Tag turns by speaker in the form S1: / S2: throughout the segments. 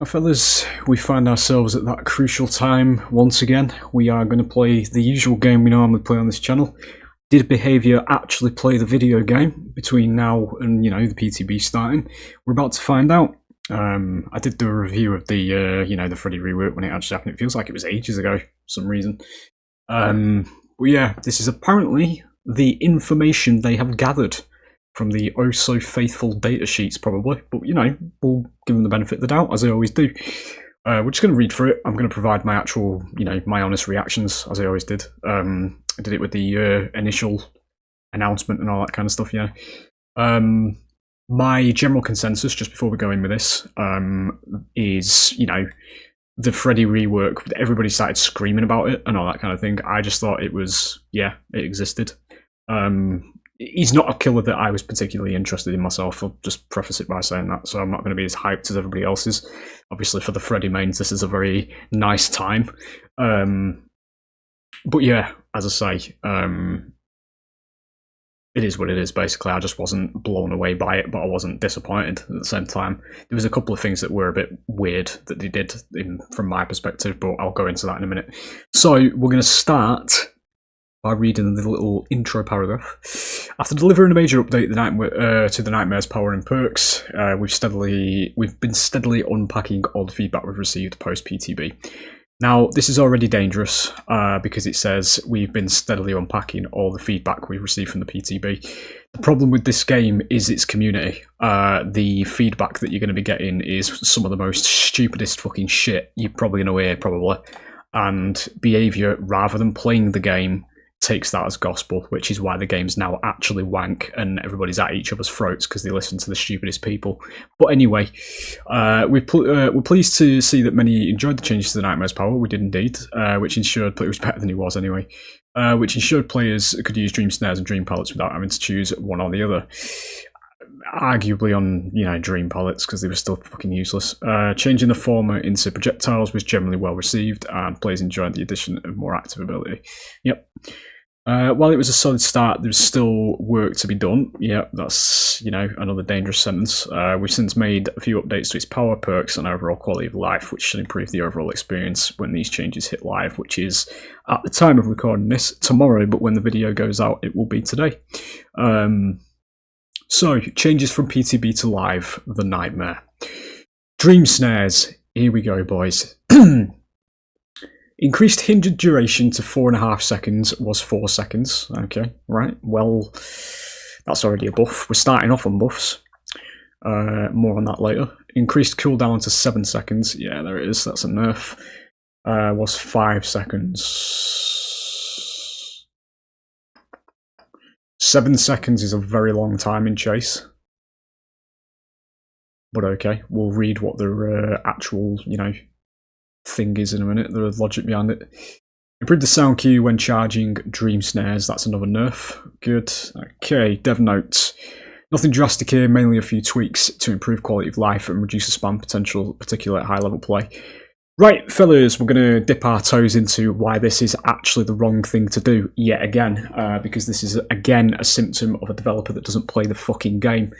S1: Well, fellas, we find ourselves at that crucial time once again. We are going to play the usual game we normally play on this channel. Did Behaviour actually play the video game between now and, the PTB starting? We're about to find out. I did do a review of the, the Freddy rework when it actually happened. It feels like it was ages ago for some reason. But yeah, this is apparently the information they have gathered from the oh-so-faithful data sheets, probably. But, we'll give them the benefit of the doubt, as I always do. We're just going to read through it. I'm going to provide my actual, my honest reactions, as I always did. I did it with the initial announcement and all that kind of stuff, my general consensus, just before we go in with this, is, the Freddy rework. Everybody started screaming about it and all that kind of thing. I just thought it was, it existed. He's not a killer that I was particularly interested in myself. I'll just preface it by saying that, so I'm not going to be as hyped as everybody else is. Obviously, for the Freddy mains, this is a very nice time. But yeah, as I say, it is what it is, basically. I just wasn't blown away by it, but I wasn't disappointed at the same time. There was a couple of things that were a bit weird that they did from my perspective, but I'll go into that in a minute. So we're going to start by reading the little intro paragraph. After delivering a major update to the Nightmare's power and perks, we've been steadily unpacking all the feedback we've received post PTB. Now, this is already dangerous because it says we've been steadily unpacking all the feedback we've received from the PTB. The problem with this game is its community. The feedback that you're going to be getting is some of the most stupidest fucking shit you're probably going to hear, probably. And Behaviour, rather than playing the game, takes that as gospel, which is why the game's now actually wank and everybody's at each other's throats because they listen to the stupidest people. But anyway, we're pleased to see that many enjoyed the changes to the Nightmare's power. We did indeed, which ensured it was better than it was anyway. Which ensured players could use dream snares and dream pallets without having to choose one or the other. Arguably on, dream pallets because they were still fucking useless. Changing the former into projectiles was generally well received, and players enjoyed the addition of more active ability. Yep. While it was a solid start, there's still work to be done. Yeah, that's, another dangerous sentence. We've since made a few updates to its power, perks, and overall quality of life, which should improve the overall experience when these changes hit live, which is, at the time of recording this, tomorrow, but when the video goes out, it will be today. So, changes from PTB to live, the Nightmare. Dream snares. Here we go, boys. Increased hindered duration to 4.5 seconds was 4 seconds. Okay, right. Well, that's already a buff. We're starting off on buffs. More on that later. Increased cooldown to 7 seconds. Yeah, there it is. That's a nerf. Was 5 seconds. 7 seconds is a very long time in chase. But okay, we'll read what the actual, thing is in a minute, the logic behind it. Improve the sound cue when charging dream snares. That's another nerf. Good. Okay, dev notes. Nothing drastic here, mainly a few tweaks to improve quality of life and reduce the spam potential, particularly at high level play. Right, fellas, we're going to dip our toes into why this is actually the wrong thing to do yet again, because this is, again, a symptom of a developer that doesn't play the fucking game.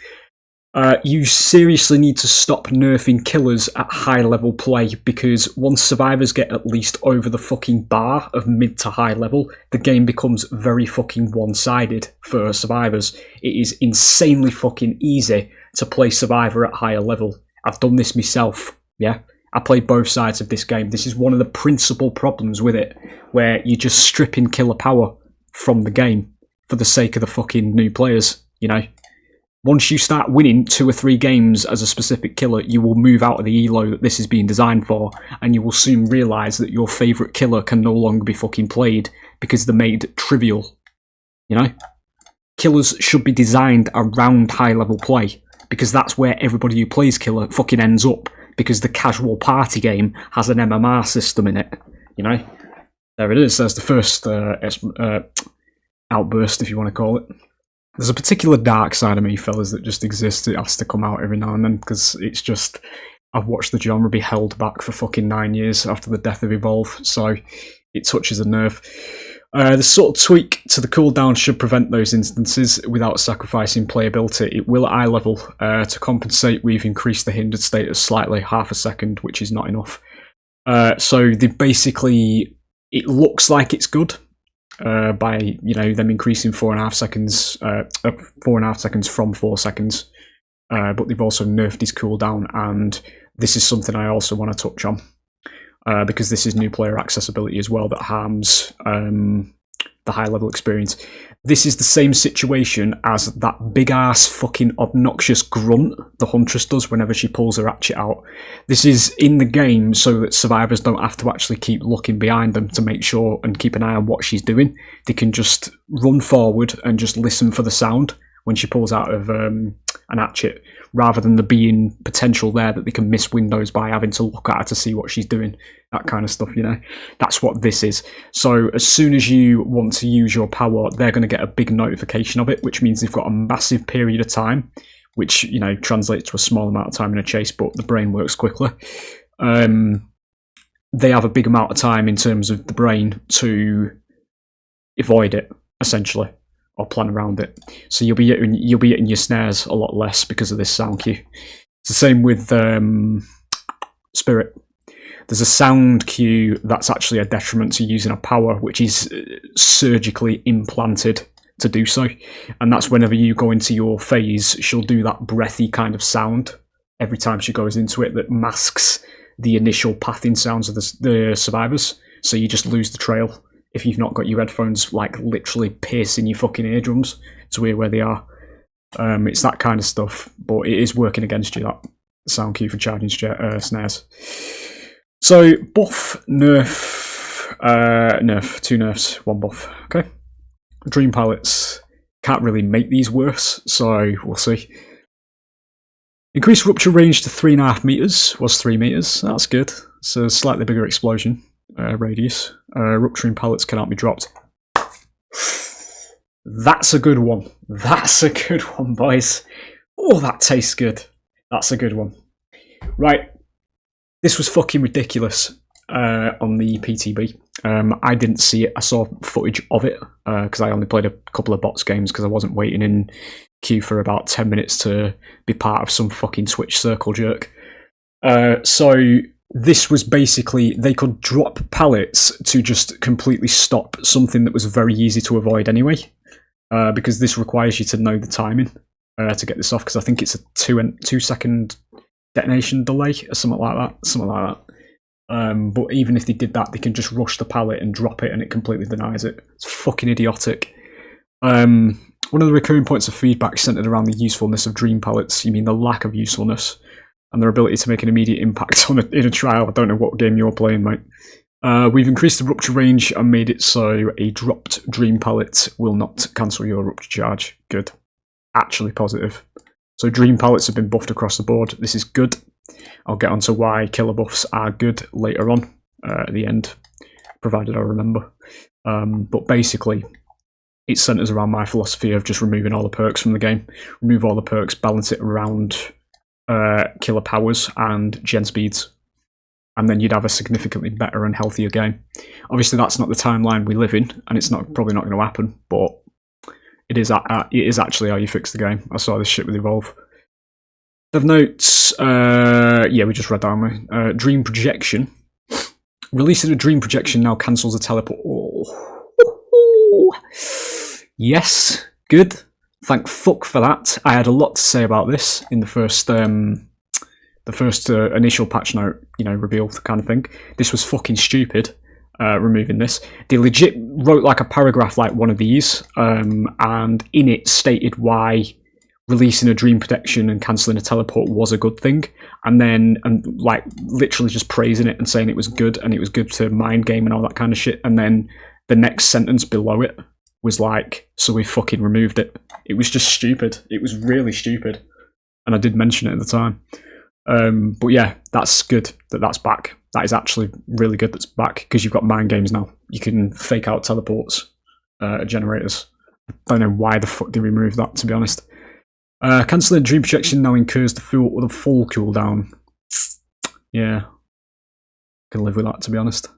S1: You seriously need to stop nerfing killers at high-level play, because once survivors get at least over the fucking bar of mid to high level, the game becomes very fucking one-sided for survivors. It is insanely fucking easy to play survivor at higher level. I've done this myself, yeah? I play both sides of this game. This is one of the principal problems with it, where you're just stripping killer power from the game for the sake of the fucking new players, Once you start winning 2 or 3 games as a specific killer, you will move out of the elo that this is being designed for, and you will soon realise that your favourite killer can no longer be fucking played because they're made trivial, Killers should be designed around high-level play, because that's where everybody who plays killer fucking ends up, because the casual party game has an MMR system in it, There it is, there's the first outburst, if you want to call it. There's a particular dark side of me, fellas, that just exists. It has to come out every now and then, because it's just... I've watched the genre be held back for fucking 9 years after the death of Evolve, so it touches a nerve. The sort of tweak to the cooldown should prevent those instances without sacrificing playability. It will at eye level. To compensate, we've increased the hindered status slightly, half a second, which is not enough. So they basically, it looks like it's good by them increasing 4.5 seconds, 4.5 seconds from 4 seconds. But they've also nerfed his cooldown, and this is something I also want to touch on. Because this is new player accessibility as well that harms the high level experience. This is the same situation as that big ass fucking obnoxious grunt the Huntress does whenever she pulls her hatchet out. This is in the game so that survivors don't have to actually keep looking behind them to make sure and keep an eye on what she's doing. They can just run forward and just listen for the sound when she pulls out of an hatchet, rather than there being potential there that they can miss windows by having to look at her to see what she's doing, that kind of stuff, That's what this is. So as soon as you want to use your power, they're going to get a big notification of it, which means they've got a massive period of time, which, translates to a small amount of time in a chase, but the brain works quickly. They have a big amount of time in terms of the brain to avoid it, essentially, or plan around it. So you'll be hitting your snares a lot less because of this sound cue. It's the same with Spirit. There's a sound cue that's actually a detriment to using a power, which is surgically implanted to do so. And that's whenever you go into your phase, she'll do that breathy kind of sound every time she goes into it that masks the initial pathing sounds of the survivors. So you just lose the trail if you've not got your headphones literally piercing your fucking eardrums to hear where they are. It's that kind of stuff, but it is working against you, that sound cue for charging snares. So buff, nerf, nerf, 2 nerfs, 1 buff. Okay. Dream palettes can't really make these worse, so we'll see. Increased rupture range to 3.5 meters, was 3 meters. That's good. So slightly bigger explosion radius. Rupturing pallets cannot be dropped. That's a good one. That's a good one, boys. Oh, that tastes good. That's a good one. Right. This was fucking ridiculous on the PTB. I didn't see it. I saw footage of it because I only played a couple of bots games because I wasn't waiting in queue for about 10 minutes to be part of some fucking Twitch circle jerk. So this was basically, they could drop pallets to just completely stop something that was very easy to avoid anyway, because this requires you to know the timing to get this off, because I think it's a 2 second detonation delay or something like that. But even if they did that, they can just rush the pallet and drop it and it completely denies it. It's fucking idiotic. One of the recurring points of feedback centered around the usefulness of dream pallets. You mean the lack of usefulness and their ability to make an immediate impact in a trial. I don't know what game you're playing, mate. We've increased the rupture range and made it so a dropped dream pallet will not cancel your rupture charge. Good. Actually positive. So dream pallets have been buffed across the board. This is good. I'll get onto why killer buffs are good later on at the end, provided I remember. But basically, it centres around my philosophy of just removing all the perks from the game. Remove all the perks, balance it around killer powers and gen speeds, and then you'd have a significantly better and healthier game. Obviously, that's not the timeline we live in, and it's probably not going to happen, but it is actually how you fix the game. I saw this shit with Evolve. Dev notes, yeah, we just read that, haven't we? Dream projection. Releasing a dream projection now cancels the teleport. Oh. Yes, good. Thank fuck for that. I had a lot to say about this in the first initial patch note, reveal kind of thing. This was fucking stupid. Removing this, they legit wrote like a paragraph like one of these, and in it stated why releasing a dream protection and cancelling a teleport was a good thing, and like literally just praising it and saying it was good and it was good to mind game and all that kind of shit, and then the next sentence below it was like, so we fucking removed it. It was just stupid. It was really stupid, and I did mention it at the time. But yeah, that's good that's back. That is actually really good that's back, because you've got mind games now. You can fake out teleports generators. I don't know why the fuck they removed that, to be honest. Cancelling dream projection now incurs the full cooldown. Yeah. Can live with that, to be honest.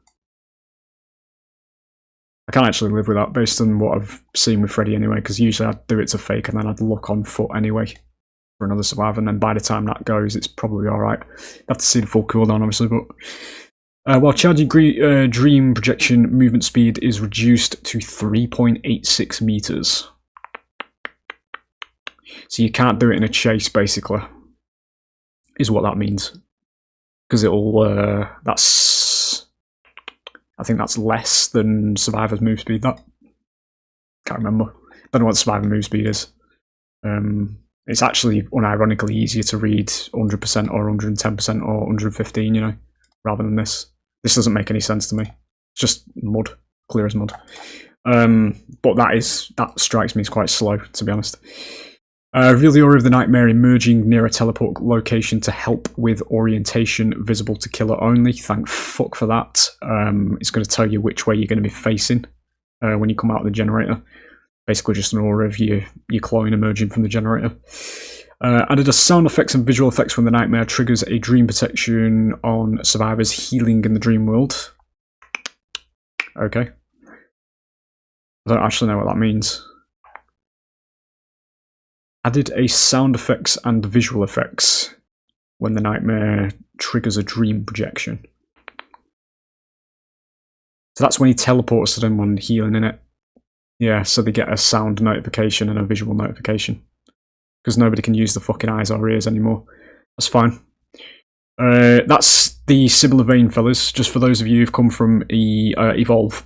S1: I can't actually live with that based on what I've seen with Freddy anyway, because usually I'd do it to fake and then I'd look on foot anyway for another survivor, and then by the time that goes, it's probably alright. Have to see the full cooldown, obviously, but while charging dream projection movement speed is reduced to 3.86 meters. So you can't do it in a chase, basically, is what that means. Because it'll, I think that's less than Survivor's move speed, that. Can't remember. Don't know what Survivor move speed is. It's actually unironically easier to read 100% or 110% or 115, you know, rather than this. This doesn't make any sense to me. It's just mud, clear as mud. But that strikes me as quite slow, to be honest. Reveal the aura of the nightmare emerging near a teleport location to help with orientation, visible to killer only. Thank fuck for that. It's going to tell you which way you're going to be facing when you come out of the generator. Basically just an aura of your clone emerging from the generator. Added a sound effects and visual effects when the nightmare triggers a dream protection on survivors healing in the dream world. Okay. I don't actually know what that means. Added a sound effects and visual effects when the nightmare triggers a dream projection. So that's when he teleports to them when healing, innit? Yeah, so they get a sound notification and a visual notification. Because nobody can use the fucking eyes or ears anymore. That's fine. That's the similar vein, fellas. Just for those of you who've come from Evolve.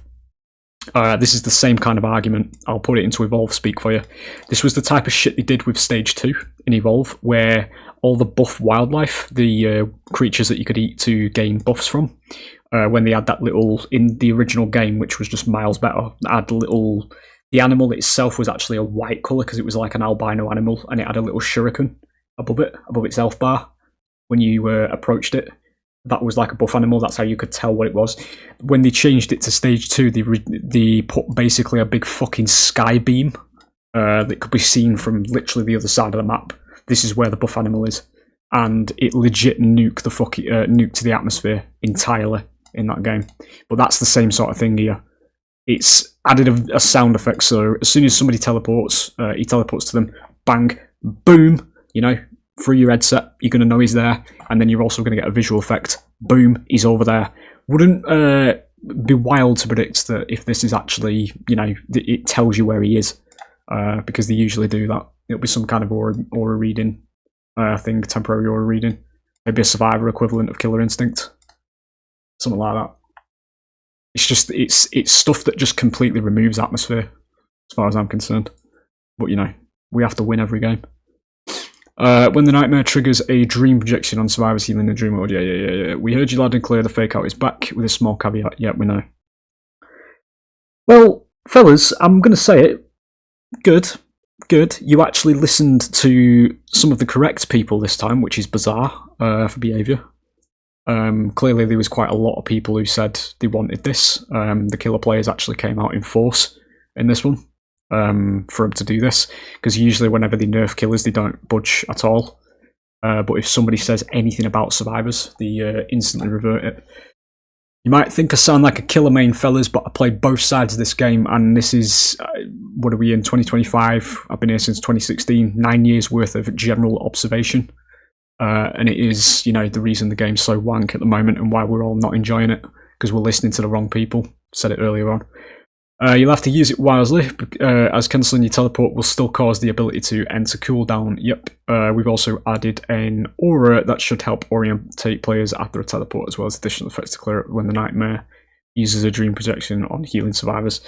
S1: This is the same kind of argument. I'll put it into Evolve speak for you. This was the type of shit they did with Stage 2 in Evolve, where all the buff wildlife, the creatures that you could eat to gain buffs from, when they had that little, in the original game, which was just miles better, had little, the animal itself was actually a white colour because it was like an albino animal, and it had a little shuriken above it, above its health bar, when you approached it. That was like a buff animal, that's how you could tell what it was. When they changed it to Stage 2, they put basically a big fucking sky beam that could be seen from literally the other side of the map. This is where the buff animal is. And it legit nuked the fucking nuke to the atmosphere entirely in that game. But that's the same sort of thing here. It's added a sound effect, so as soon as somebody teleports, he teleports to them, bang, boom, you know, through your headset, you're going to know he's there, and then you're also going to get a visual effect. Boom, he's over there. Wouldn't be wild to predict that if this is actually, you know, it tells you where he is, because they usually do that. It'll be some kind of aura reading thing, temporary aura reading. Maybe a survivor equivalent of Killer Instinct. Something like that. It's just, it's stuff that just completely removes atmosphere, as far as I'm concerned. But, you know, we have to win every game. When the nightmare triggers a dream projection on survivors healing the dream world. Yeah. We heard you loud and clear, the fake out is back, with a small caveat. Yeah, we know. Well, fellas, I'm going to say it. Good. You actually listened to some of the correct people this time, which is bizarre for behaviour. Clearly there was quite a lot of people who said they wanted this. The killer players actually came out in force in this one. For them to do this, because usually whenever they nerf killers they don't budge at all, but if somebody says anything about survivors they instantly revert it. You might think I sound like a killer main, fellas, but I played both sides of this game, and this is what are we in, 2025? I've been here since 2016. 9 years worth of general observation, and it is, you know, the reason the game's so wank at the moment and why we're all not enjoying it, because we're listening to the wrong people. Said it earlier on. You'll have to use it wisely, as cancelling your teleport will still cause the ability to enter cooldown. Yep, we've also added an aura that should help orientate players after a teleport, as well as additional effects to clear up when the nightmare uses a dream projection on healing survivors.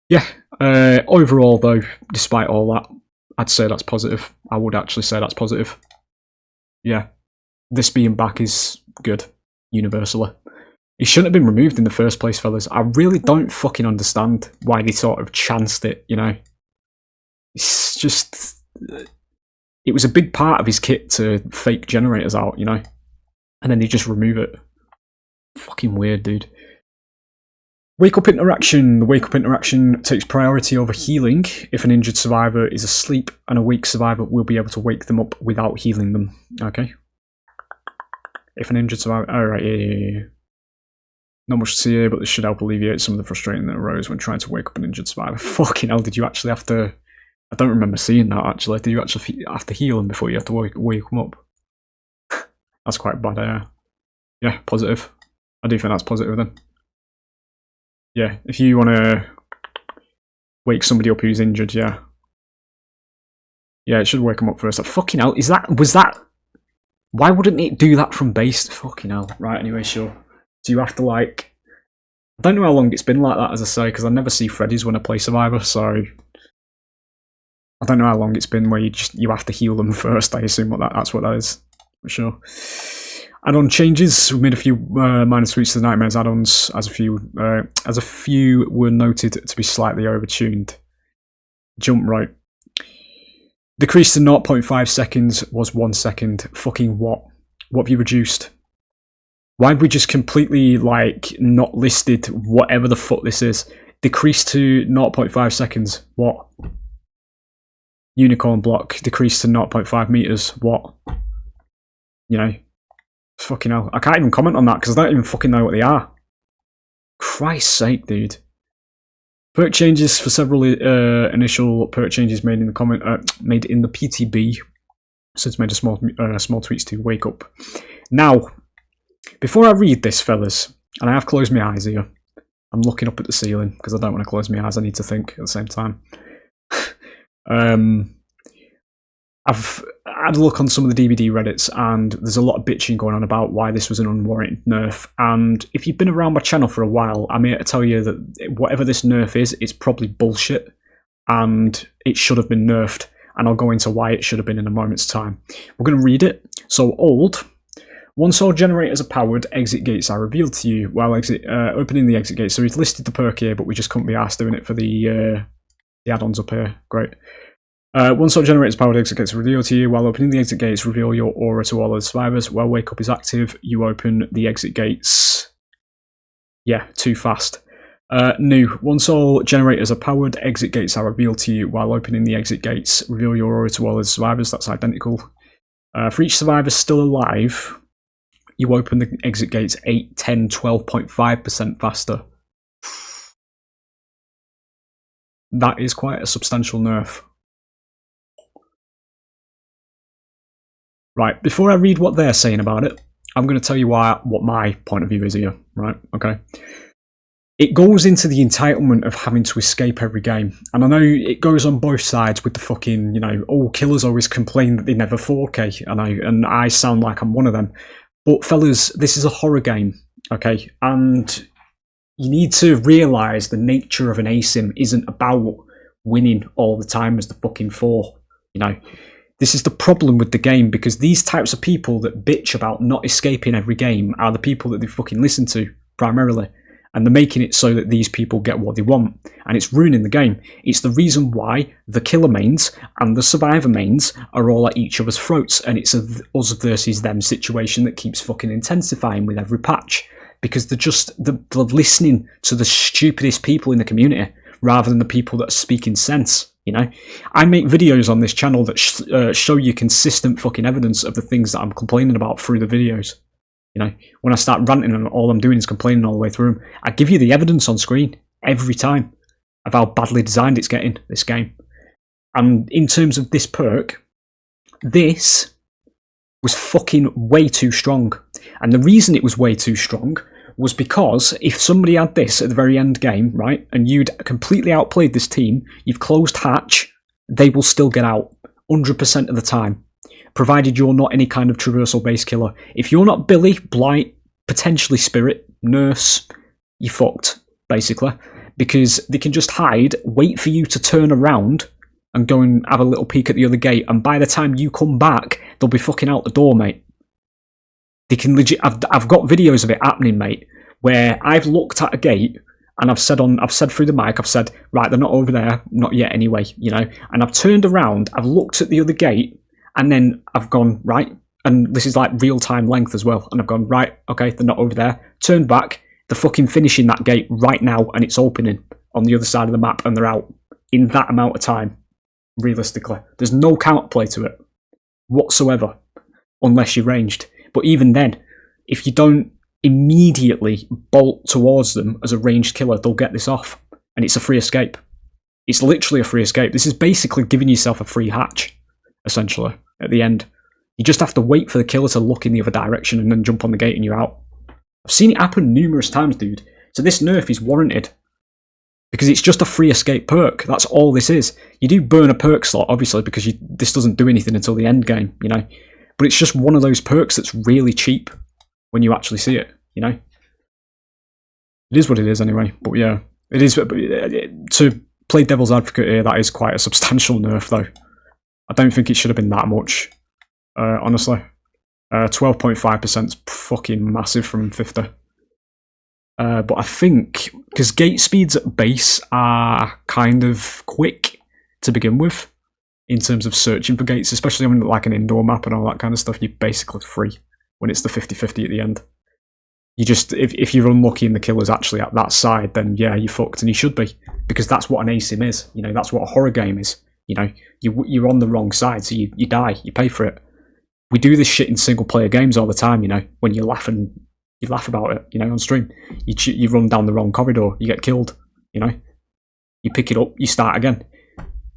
S1: Yeah, overall though, despite all that, I'd say that's positive. I would actually say that's positive. Yeah, this being back is good, universally. It shouldn't have been removed in the first place, fellas. I really don't fucking understand why they sort of chanced it, you know. It's just... It was a big part of his kit to fake generators out, you know. And then they just remove it. Fucking weird, dude. Wake up interaction. The wake up interaction takes priority over healing. If an injured survivor is asleep, and a weak survivor will be able to wake them up without healing them. Okay. If an injured survivor... Alright, yeah. Not much to see here, but this should help alleviate some of the frustration that arose when trying to wake up an injured survivor. Fucking hell, did you actually have to... I don't remember seeing that, actually. Did you actually have to heal them before you have to wake them up? That's quite bad, yeah, positive. I do think that's positive, then. Yeah, if you want to wake somebody up who's injured, yeah. Yeah, it should wake them up first. Fucking hell, was that... Why wouldn't it do that from base? Fucking hell. Right, anyway, sure. Do you have to, like... I don't know how long it's been like that, as I say, because I never see Freddy's when I play Survivor, so... I don't know how long it's been where you have to heal them first. I assume that's what that is, for sure. Add-on changes. We made a few minor tweaks to the Nightmares add-ons, as a few were noted to be slightly overtuned. Jump right. Decreased to 0.5 seconds was 1 second. Fucking what? What have you reduced? Why have we just completely, like, not listed whatever the fuck this is? Decreased to 0.5 seconds. What? Unicorn block. Decreased to 0.5 meters. What? You know? Fucking hell. I can't even comment on that because I don't even fucking know what they are. Christ's sake, dude. Perk changes for several initial perk changes made in the made in the PTB. So it's made a small tweaks to wake up. Now, before I read this, fellas, and I have closed my eyes here. I'm looking up at the ceiling because I don't want to close my eyes. I need to think at the same time. I've had a look on some of the DVD Reddits, and there's a lot of bitching going on about why this was an unwarranted nerf. And if you've been around my channel for a while, I'm here to tell you that whatever this nerf is, it's probably bullshit, and it should have been nerfed. And I'll go into why it should have been in a moment's time. We're going to read it. So, old. Once all generators are powered, exit gates are revealed to you while opening the exit gates. So he's listed the perk here, but we just couldn't be asked doing it for the add-ons up here. Great. Once all generators powered, exit gates are revealed to you. While opening the exit gates, reveal your aura to all of the survivors. While wake up is active, you open the exit gates. Yeah, too fast. New. Once all generators are powered, exit gates are revealed to you. While opening the exit gates, reveal your aura to all of the survivors. That's identical. For each survivor still alive, you open the exit gates 8, 10, 12.5% faster. That is quite a substantial nerf. Right, before I read what they're saying about it, I'm going to tell you what my point of view is here, right? Okay. It goes into the entitlement of having to escape every game. And I know it goes on both sides with the fucking, you know, oh, killers always complain that they never 4K. I know, and I sound like I'm one of them. But fellas, this is a horror game, okay? And you need to realise the nature of an ASIM isn't about winning all the time as the fucking 4, you know? This is the problem with the game, because these types of people that bitch about not escaping every game are the people that they fucking listen to, primarily. And they're making it so that these people get what they want. And it's ruining the game. It's the reason why the killer mains and the survivor mains are all at each other's throats. And it's a us versus them situation that keeps fucking intensifying with every patch. Because they're listening to the stupidest people in the community rather than the people that are speaking sense. You know, I make videos on this channel that show you consistent fucking evidence of the things that I'm complaining about through the videos. You know, when I start ranting and all I'm doing is complaining all the way through them, I give you the evidence on screen every time of how badly designed it's getting, this game. And in terms of this perk, this was fucking way too strong. And the reason it was way too strong was because if somebody had this at the very end game, right, and you'd completely outplayed this team, you've closed hatch, they will still get out 100% of the time, provided you're not any kind of traversal base killer. If you're not Billy, Blight, potentially Spirit, Nurse, you're fucked, basically, because they can just hide, wait for you to turn around and go and have a little peek at the other gate, and by the time you come back, they'll be fucking out the door, mate. They can legit. I've got videos of it happening, mate, where I've looked at a gate and I've said through the mic, I've said, right, they're not over there, not yet anyway, you know, and I've turned around, I've looked at the other gate, and then I've gone, right, and this is like real-time length as well, and I've gone, right, okay, they're not over there, turned back, they're fucking finishing that gate right now, and it's opening on the other side of the map, and they're out in that amount of time, realistically. There's no counterplay to it whatsoever, unless you're ranged. But even then, if immediately bolt towards them as a ranged killer, they'll get this off. And it's a free escape. It's literally a free escape. This is basically giving yourself a free hatch, essentially, at the end. You just have to wait for the killer to look in the other direction and then jump on the gate and you're out. I've seen it happen numerous times, dude. So this nerf is warranted. Because it's just a free escape perk. That's all this is. You do burn a perk slot, obviously, because this doesn't do anything until the end game, you know. But it's just one of those perks that's really cheap when you actually see it, you know. It is what it is anyway. But yeah, it is. To play devil's advocate here, that is quite a substantial nerf, though. I don't think it should have been that much, honestly. 12.5% is fucking massive from 50. But I think, because gate speeds at base are kind of quick to begin with, in terms of searching for gates, especially on like an indoor map and all that kind of stuff, you're basically free when it's the 50-50 at the end. You just, if you're unlucky and the killer's actually at that side, then yeah, you're fucked, and you should be, because that's what an ASIM is, you know, that's what a horror game is, you know, you're on the wrong side, so you die, you pay for it. We do this shit in single player games all the time, you know, when you laugh about it, you know, on stream. You run down the wrong corridor, you get killed, you know. You pick it up, you start again.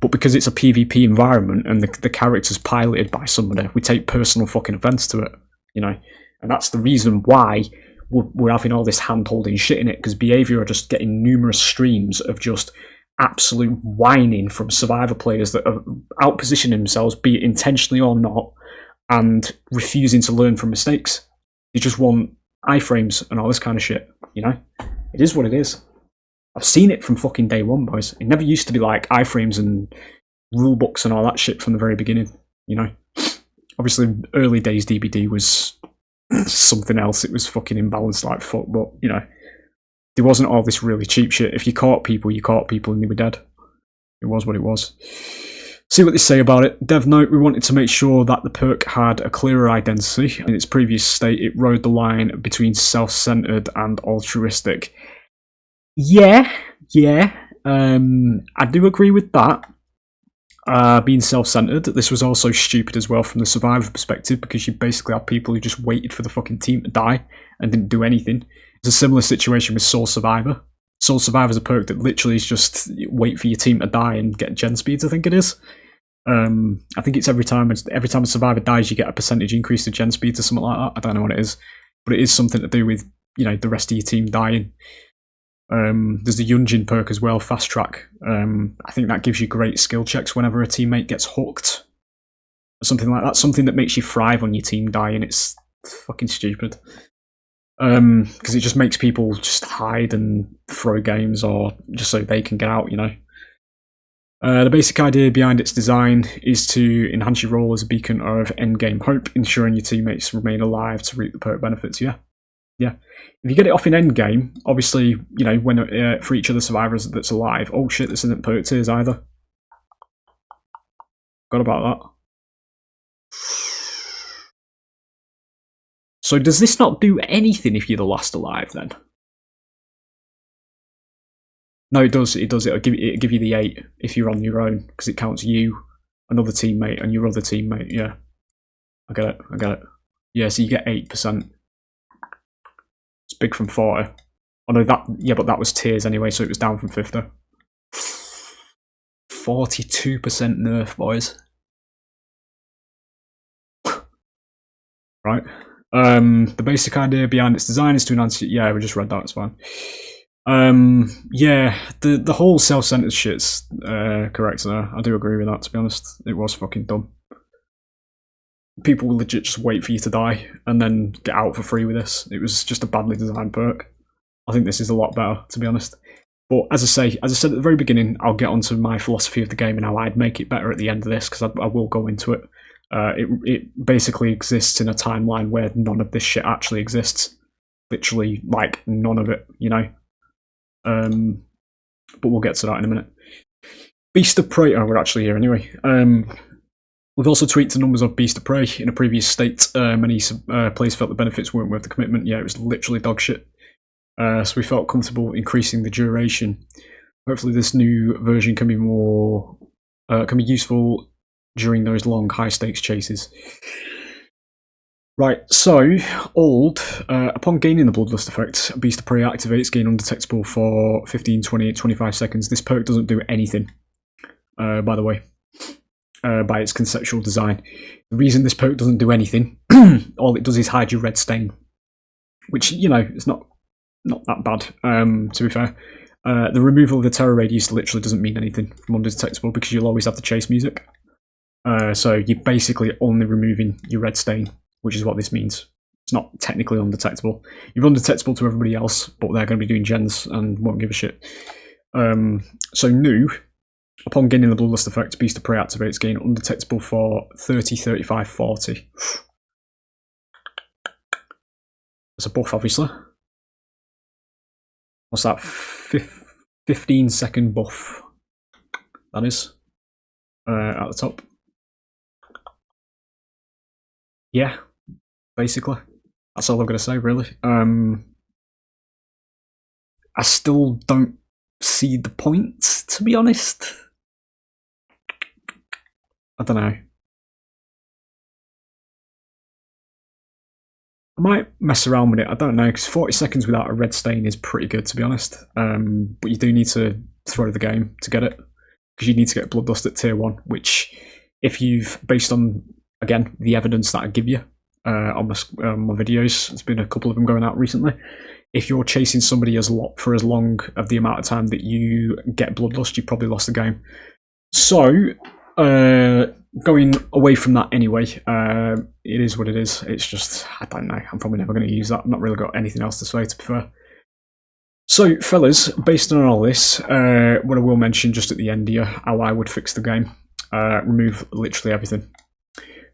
S1: But because it's a PvP environment and the character's piloted by somebody, we take personal fucking offence to it, you know. And that's the reason why we're having all this hand-holding shit in it, because Behaviour are just getting numerous streams of just absolute whining from Survivor players that are outpositioning themselves, be it intentionally or not, and refusing to learn from mistakes. They just want iframes and all this kind of shit, you know? It is what it is. I've seen it from fucking day one, boys. It never used to be like iframes and rulebooks and all that shit from the very beginning, you know? Obviously, early days DBD was something else. It was fucking imbalanced like fuck, but, you know, there wasn't all this really cheap shit. If you caught people and they were dead. It was what it was. See what they say about it. Dev note, we wanted to make sure that the perk had a clearer identity. In its previous state, it rode the line between self-centered and altruistic. Yeah. I do agree with that. Being self-centered, this was also stupid as well from the Survivor perspective, because you basically have people who just waited for the fucking team to die and didn't do anything. It's a similar situation with Soul Survivor. Soul Survivor is a perk that literally is just wait for your team to die and get gen speeds, I think it is. I think it's every time a survivor dies, you get a percentage increase to gen speeds or something like that. I don't know what it is, but it is something to do with, you know, the rest of your team dying. There's the Yunjin perk as well, fast track. I think that gives you great skill checks whenever a teammate gets hooked, or something like that. Something that makes you thrive on your team dying. It's fucking stupid. Because it just makes people just hide and throw games, or just so they can get out, you know. The basic idea behind its design is to enhance your role as a beacon of endgame hope, ensuring your teammates remain alive to reap the perk benefits. Yeah. If you get it off in endgame, obviously, you know, when for each of the survivors that's alive. Oh shit, this isn't perk tiers either. Forgot about that. So does this not do anything if you're the last alive then? No, it does. It'll give you the 8 if you're on your own, because it counts you, another teammate, and your other teammate. Yeah, I get it. Yeah, so you get 8%. It's big from 40. Oh no, but that was tiers anyway, so it was down from 50. 42% nerf, boys. Right. The basic idea behind its design is to enhance it. Yeah, we just read that. It's fine. Yeah, the whole self-centered shit's correct there. I do agree with that, to be honest. It was fucking dumb. People will legit just wait for you to die and then get out for free with this. It was just a badly designed perk. I think this is a lot better, to be honest. But as I said at the very beginning, I'll get onto my philosophy of the game and how I'd make it better at the end of this, because I will go into it. It basically exists in a timeline where none of this shit actually exists. Literally, like, none of it, you know? But we'll get to that in a minute. Beast of Prey. Oh, we're actually here anyway. We've also tweaked the numbers of Beast of Prey. In a previous state, many players felt the benefits weren't worth the commitment. Yeah, it was literally dog shit. So we felt comfortable increasing the duration. Hopefully this new version can be more useful during those long high stakes chases. Right, so, old, upon gaining the Bloodlust effect, Beast of Prey activates, gain undetectable for 15, 20, 25 seconds. This perk doesn't do anything, by the way, by its conceptual design. The reason this perk doesn't do anything, all it does is hide your red stain, which, you know, is not that bad, to be fair. The removal of the terror radius literally doesn't mean anything from undetectable because you'll always have the chase music. So you're basically only removing your red stain, which is what this means. It's not technically undetectable. You're undetectable to everybody else, but they're going to be doing gens and won't give a shit. So new, upon gaining the Bloodlust effect, Beast of Prey activates, gain undetectable for 30, 35, 40. It's a buff, obviously. What's that? 15-second buff. That is. At the top. Yeah, basically. That's all I've got to say, really. I still don't see the point, to be honest. I don't know. I might mess around with it, I don't know, because 40 seconds without a red stain is pretty good, to be honest. But you do need to throw the game to get it, because you need to get Bloodlust at tier 1, which, if you've, based on, again, the evidence that I give you on my videos, there's been a couple of them going out recently, if you're chasing somebody for as long of the amount of time that you get Bloodlust, you've probably lost the game. So, going away from that anyway, it is what it is. It's just, I don't know, I'm probably never going to use that. I've not really got anything else to say, to be fair. So, fellas, based on all this, what I will mention just at the end here, how I would fix the game. Remove literally everything.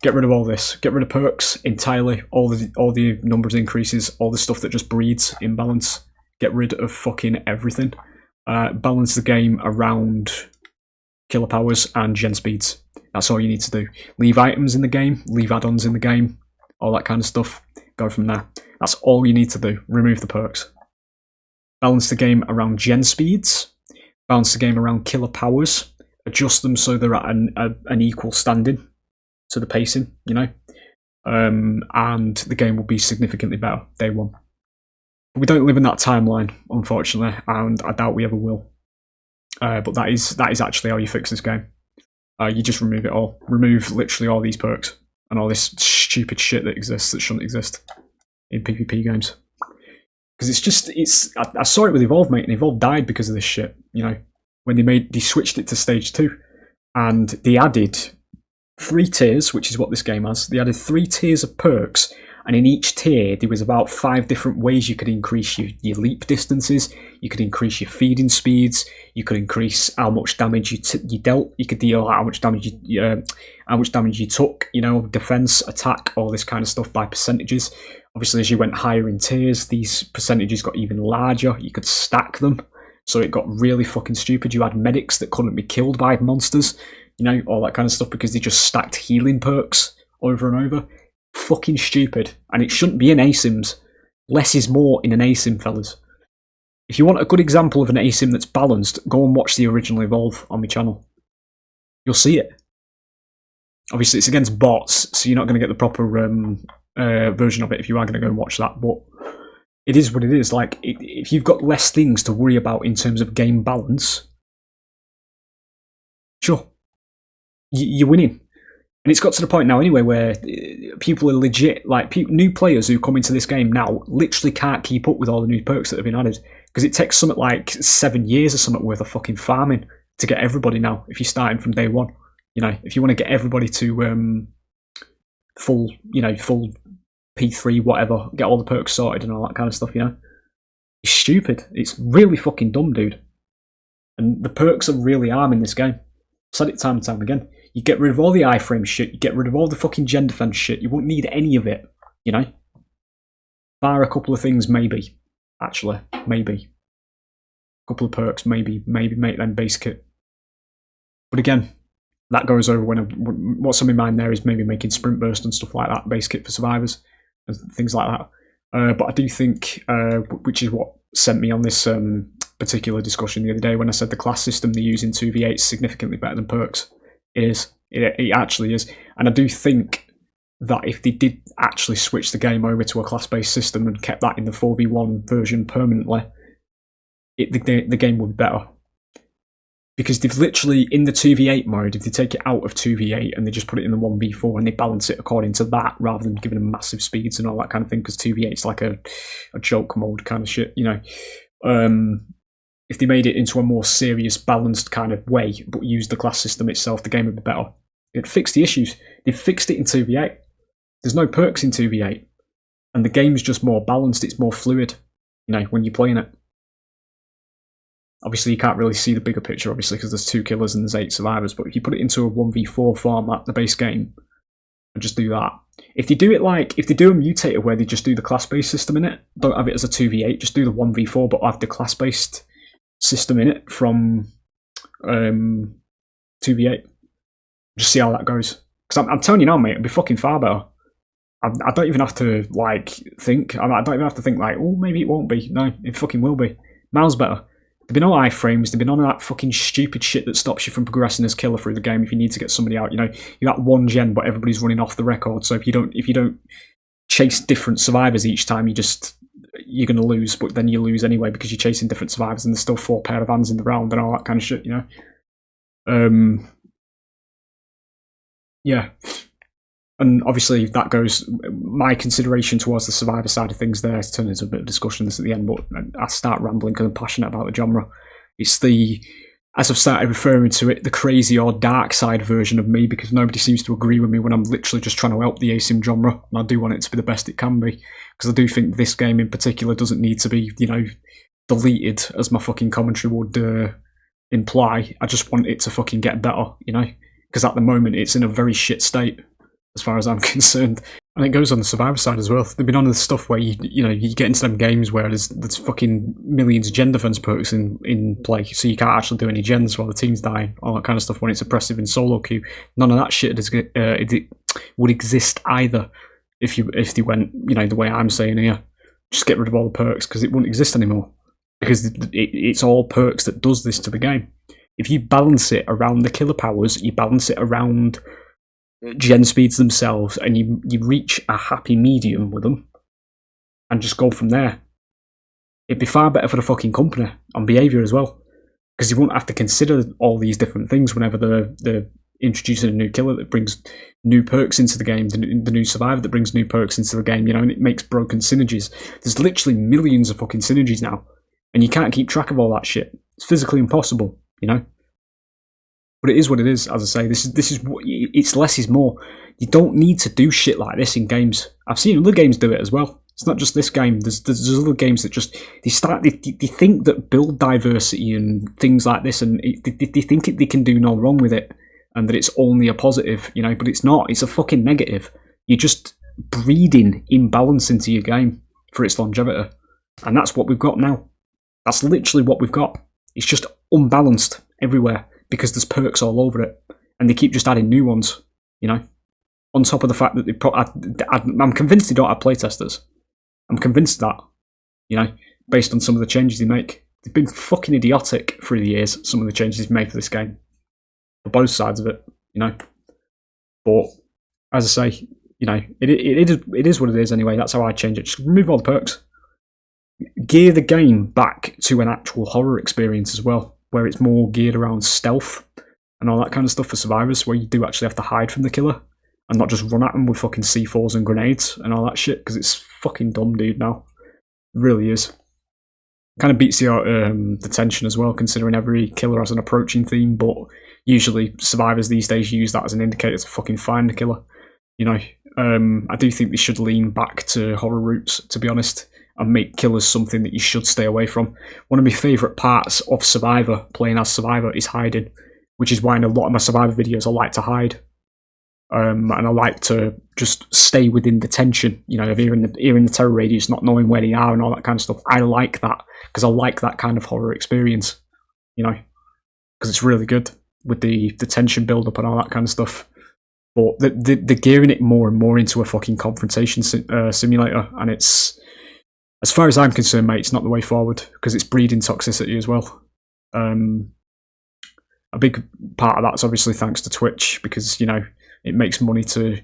S1: Get rid of all this. Get rid of perks entirely. All the numbers increases. All the stuff that just breeds imbalance. Get rid of fucking everything. Balance the game around killer powers and gen speeds. That's all you need to do. Leave items in the game. Leave add-ons in the game. All that kind of stuff. Go from there. That's all you need to do. Remove the perks. Balance the game around gen speeds. Balance the game around killer powers. Adjust them so they're at an equal standing to the pacing, you know, and the game will be significantly better day one. But we don't live in that timeline, unfortunately, and I doubt we ever will. But that is actually how you fix this game. You just remove it all. Remove literally all these perks and all this stupid shit that exists that shouldn't exist in PvP games. Because I saw it with Evolve, mate, and Evolve died because of this shit, you know, when they switched it to stage 2, and they added 3 tiers, which is what this game has. They added 3 tiers of perks, and in each tier there was about 5 different ways you could increase your leap distances, you could increase your feeding speeds, you could increase how much damage you dealt, you could deal how much damage you took, you know, defense, attack, all this kind of stuff by percentages. Obviously, as you went higher in tiers, these percentages got even larger. You could stack them, so it got really fucking stupid. You had medics that couldn't be killed by monsters, you know, all that kind of stuff, because they just stacked healing perks over and over. Fucking stupid. And it shouldn't be in ASIMs. Less is more in an ASIM, fellas. If you want a good example of an ASIM that's balanced, go and watch the original Evolve on my channel. You'll see it. Obviously, it's against bots, so you're not going to get the proper version of it if you are going to go and watch that, but it is what it is. Like, if you've got less things to worry about in terms of game balance, sure, you're winning. And it's got to the point now anyway where people are legit, like new players who come into this game now literally can't keep up with all the new perks that have been added, because it takes something like 7 years or something worth of fucking farming to get everybody now if you're starting from day one. You know, if you want to get everybody to full P3, whatever, get all the perks sorted and all that kind of stuff, you know. It's stupid. It's really fucking dumb, dude. And the perks are really harming this game. I've said it time and time again. You get rid of all the iframe shit, you get rid of all the fucking gen defense shit, you won't need any of it, you know. Bar a couple of things, maybe. Actually, maybe. A couple of perks, maybe make them base kit. But again, that goes over when what's on my mind there is maybe making sprint burst and stuff like that, base kit for survivors, and things like that. But I do think, which is what sent me on this particular discussion the other day when I said the class system they use in 2v8 is significantly better than perks. It actually is. And I do think that if they did actually switch the game over to a class-based system and kept that in the 4v1 version permanently, the game would be better. Because they've literally, in the 2v8 mode, if they take it out of 2v8 and they just put it in the 1v4 and they balance it according to that, rather than giving them massive speeds and all that kind of thing, because 2v8 is like a joke mode kind of shit, you know. If they made it into a more serious, balanced kind of way, but used the class system itself, the game would be better. It fixed the issues. They fixed it in 2v8. There's no perks in 2v8. And the game's just more balanced, it's more fluid, you know, when you're playing it. Obviously, you can't really see the bigger picture, obviously, because there's 2 killers and there's 8 survivors. But if you put it into a 1v4 format, the base game, and just do that. If they do it like, if they do a mutator where they just do the class-based system in it, don't have it as a 2v8, just do the 1v4, but have the class-based system in it from 2v8. Just see how that goes. Because I'm telling you now, mate, it'll be fucking far better. I don't even have to, like, think. I don't even have to think, like, oh, maybe it won't be. No, it fucking will be. Miles better. There've been no iframes, there've been none of that fucking stupid shit that stops you from progressing as killer through the game if you need to get somebody out. You know, you got one gen, but everybody's running off the record. So if you don't chase different survivors each time, you're gonna lose. But then you lose anyway because you're chasing different survivors, and there's still 4 pair of hands in the round and all that kind of shit. You know, yeah. And obviously that goes, my consideration towards the survivor side of things there, to turn into a bit of discussion this at the end, but I start rambling because I'm passionate about the genre. It's the, as I've started referring to it, the crazy or dark side version of me, because nobody seems to agree with me when I'm literally just trying to help the asim genre, and I do want it to be the best it can be, because I do think this game in particular doesn't need to be, you know, deleted, as my fucking commentary would imply. I just want it to fucking get better, you know, because at the moment it's in a very shit state, as far as I'm concerned. And it goes on the survivor side as well. They've been on the stuff where you get into them games where there's fucking millions of gen defense perks in play, so you can't actually do any gens while the team's dying, all that kind of stuff when it's oppressive in solo queue. None of that shit would exist either if they went, you know, the way I'm saying here. Just get rid of all the perks, because it wouldn't exist anymore. Because it's all perks that does this to the game. If you balance it around the killer powers, you balance it around gen speeds themselves, and you reach a happy medium with them and just go from there, it'd be far better for the fucking company on behaviour as well, because you won't have to consider all these different things whenever they're introducing a new killer that brings new perks into the game, the new survivor that brings new perks into the game, you know, and it makes broken synergies. There's literally millions of fucking synergies now, and you can't keep track of all that shit. It's physically impossible, you know. But it is what it is, as I say. This is it's less is more. You don't need to do shit like this in games. I've seen other games do it as well. It's not just this game. There's other games that just they think that build diversity and things like this, and they think they can do no wrong with it, and that it's only a positive, you know. But it's not. It's a fucking negative. You're just breeding imbalance into your game for its longevity, and that's what we've got now. That's literally what we've got. It's just unbalanced everywhere, because there's perks all over it, and they keep just adding new ones, you know. On top of the fact that I'm convinced they don't have playtesters. I'm convinced that, you know, based on some of the changes they make. They've been fucking idiotic through the years, some of the changes they've made for this game. For both sides of it, you know. But, as I say, you know, it is what it is anyway. That's how I change it. Just remove all the perks. Gear the game back to an actual horror experience as well, where it's more geared around stealth and all that kind of stuff for survivors, where you do actually have to hide from the killer and not just run at them with fucking C4s and grenades and all that shit, because it's fucking dumb, dude, now. It really is. Kind of beats the tension as well, considering every killer has an approaching theme, but usually survivors these days use that as an indicator to fucking find the killer, you know. I do think they should lean back to horror roots, to be honest, and make killers something that you should stay away from. One of my favourite parts of Survivor, playing as Survivor, is hiding, which is why in a lot of my Survivor videos I like to hide. And I like to just stay within the tension, you know, of hearing the terror radius, not knowing where they are and all that kind of stuff. I like that, because I like that kind of horror experience, you know, because it's really good with the tension build-up and all that kind of stuff. But they're gearing it more and more into a fucking confrontation simulator, and it's, as far as I'm concerned, mate, it's not the way forward, because it's breeding toxicity as well. A big part of that's obviously thanks to Twitch, because, you know, it makes money to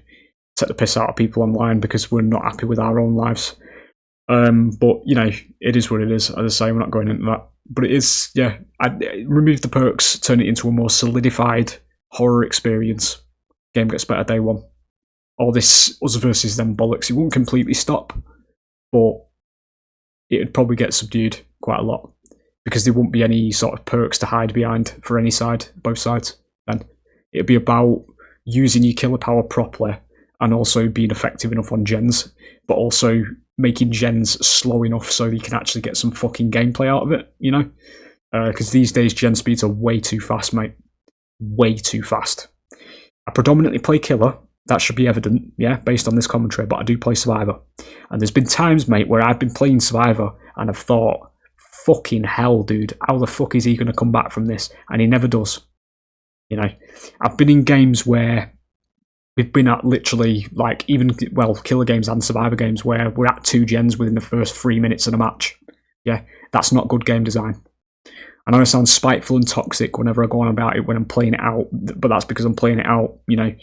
S1: take the piss out of people online because we're not happy with our own lives. But you know, it is what it is. As I say, we're not going into that. But it is, yeah. I remove the perks, turn it into a more solidified horror experience. Game gets better day one. All this us versus them bollocks. It won't completely stop, but it would probably get subdued quite a lot because there won't be any sort of perks to hide behind for any side, both sides. Then it'd be about using your killer power properly and also being effective enough on gens, but also making gens slow enough so you can actually get some fucking gameplay out of it, you know? Because these days gen speeds are way too fast, mate. Way too fast. I predominantly play killer. That should be evident, yeah, based on this commentary, but I do play survivor. And there's been times, mate, where I've been playing survivor and I've thought, fucking hell, dude, how the fuck is he going to come back from this? And he never does. You know, I've been in games where we've been at literally, like, even, well, killer games and survivor games where we're at 2 gens within the first 3 minutes of a match. Yeah, that's not good game design. I know it sounds spiteful and toxic whenever I go on about it when I'm playing it out, but that's because I'm playing it out, you know,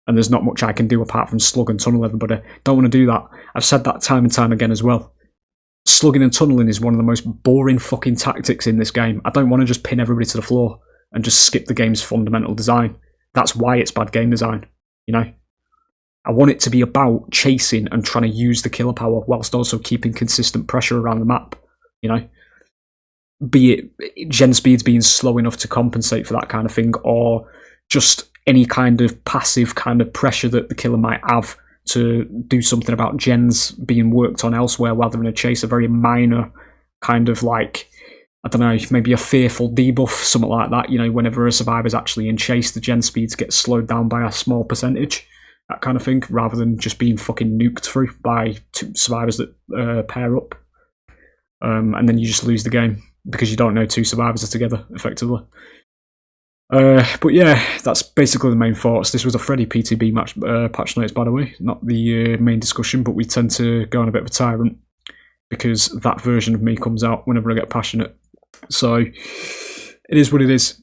S1: and there's not much I can do apart from slug and tunnel everybody. Don't want to do that. I've said that time and time again as well. Slugging and tunneling is one of the most boring fucking tactics in this game. I don't want to just pin everybody to the floor and just skip the game's fundamental design. That's why it's bad game design, you know? I want it to be about chasing and trying to use the killer power whilst also keeping consistent pressure around the map, you know? Be it gen speeds being slow enough to compensate for that kind of thing, or just any kind of passive kind of pressure that the killer might have to do something about gens being worked on elsewhere while they're in a chase, a very minor kind of like, I don't know, maybe a fearful debuff, something like that, you know, whenever a survivor's actually in chase, the gen speeds get slowed down by a small percentage, that kind of thing, rather than just being fucking nuked through by 2 survivors that pair up. And then you just lose the game because you don't know 2 survivors are together, effectively. But yeah, that's basically the main thoughts. This was a Freddy PTB match, patch notes, by the way, not the main discussion, but we tend to go on a bit of a tyrant because that version of me comes out whenever I get passionate. So it is what it is.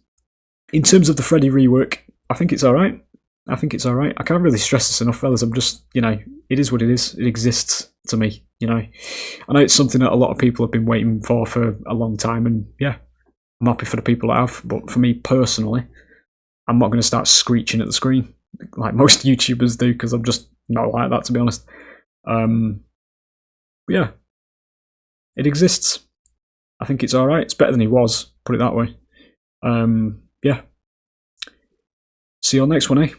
S1: In terms of the Freddy rework, I think it's alright. I can't really stress this enough, fellas. I'm just, you know, it is what it is. It exists to me, you know. I know it's something that a lot of people have been waiting for a long time, and yeah, I'm happy for the people that have. But for me personally, I'm not going to start screeching at the screen like most YouTubers do, because I'm just not like that, to be honest. But yeah, it exists. I think it's alright. It's better than he was, put it that way. Yeah. See you on the next one, eh?